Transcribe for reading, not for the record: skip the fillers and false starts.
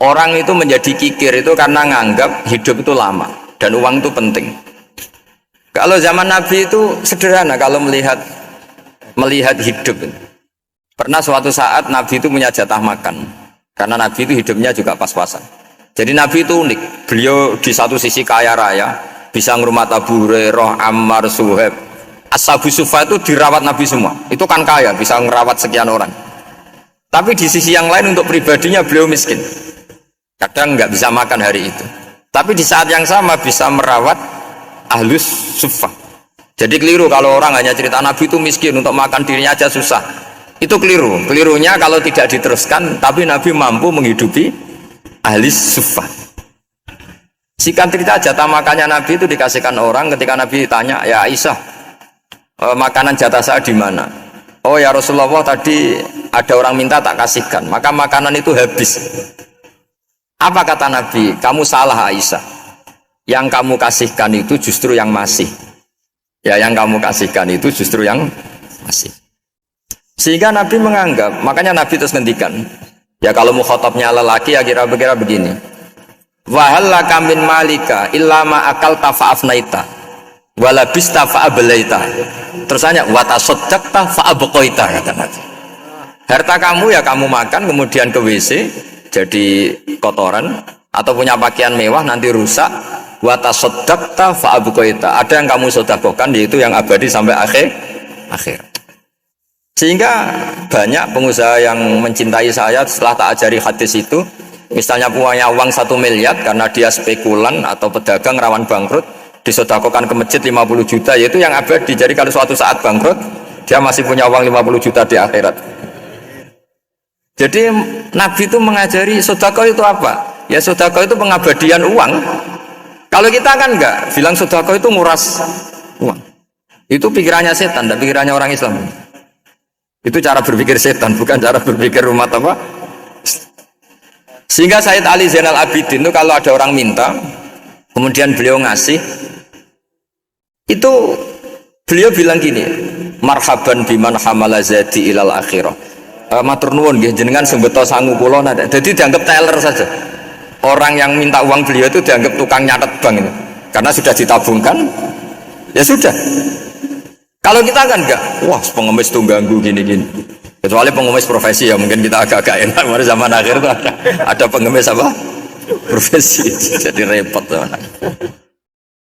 Orang itu menjadi kikir itu karena nganggap hidup itu lama dan uang itu penting. Kalau zaman Nabi itu sederhana kalau melihat hidup. Pernah suatu saat Nabi itu punya jatah makan karena Nabi itu hidupnya juga pas-pasan. Jadi Nabi itu unik. Beliau di satu sisi kaya raya, bisa ngurmat Abu Hurairah, Ammar, Suhaib. Ashabu Sufa itu dirawat Nabi semua. Itu kan kaya, bisa ngerawat sekian orang. Tapi di sisi yang lain untuk pribadinya beliau miskin. Kadang nggak bisa makan hari itu. Tapi di saat yang sama bisa merawat ahlus suffah. Jadi keliru kalau orang hanya cerita Nabi itu miskin, untuk makan dirinya aja susah. Itu keliru. Kelirunya kalau tidak diteruskan, tapi Nabi mampu menghidupi ahlus suffah. Sikan cerita jatah makannya Nabi itu dikasihkan orang ketika Nabi ditanya, ya Aisyah, makanan jatah saya di mana? Oh ya Rasulullah, tadi ada orang minta tak kasihkan, maka makanan itu habis. Apa kata Nabi? Kamu salah Aisyah. Yang kamu kasihkan itu justru yang masih. Ya, yang kamu kasihkan itu justru yang masih. Sehingga Nabi menganggap, makanya Nabi terus ngendikan. Ya kalau mukhatabnya lelaki ya kira-kira begini. Wa hal laka min malika illa ma akalta fa'afnaita wa labista fa'ablaita. Terus hanya wa tasaddaqta fa'abqaita kata Nabi. Harta kamu ya kamu makan kemudian ke WC jadi kotoran, atau punya pakaian mewah nanti rusak, wa tasaddaqta fa abqaita. Ada yang kamu sedekahkan yaitu yang abadi sampai akhir. Sehingga banyak pengusaha yang mencintai saya setelah tak ajari hadis itu, misalnya punya uang 1 miliar karena dia spekulan atau pedagang rawan bangkrut, disedekahkan ke masjid 50 juta, yaitu yang abadi. Jadi kalau suatu saat bangkrut, dia masih punya uang 50 juta di akhirat. Jadi Nabi itu mengajari sedekah itu apa? Ya sedekah itu pengabadian uang. Kalau kita kan enggak, bilang sedekah itu nguras uang. Itu pikirannya setan dan pikirannya orang Islam. Itu cara berpikir setan, bukan cara berpikir umat apa? Sehingga Sayyid Ali Zainal Abidin itu kalau ada orang minta, kemudian beliau ngasih, itu beliau bilang gini, marhaban biman hamala zadi ilal akhirah. Matur nuwun nggih jenengan sembeto sangu kula nada. Jadi dianggap teller saja. Orang yang minta uang beliau itu dianggap tukang nyatet bank ini. Karena sudah ditabungkan. Ya sudah. Kalau kita kan enggak. Wah, pengemis tuh ganggu gini-gini. Kecuali pengemis profesi ya mungkin kita agak-agak enak. Pada zaman akhir itu ada pengemis apa? Profesi. Jadi repot teman.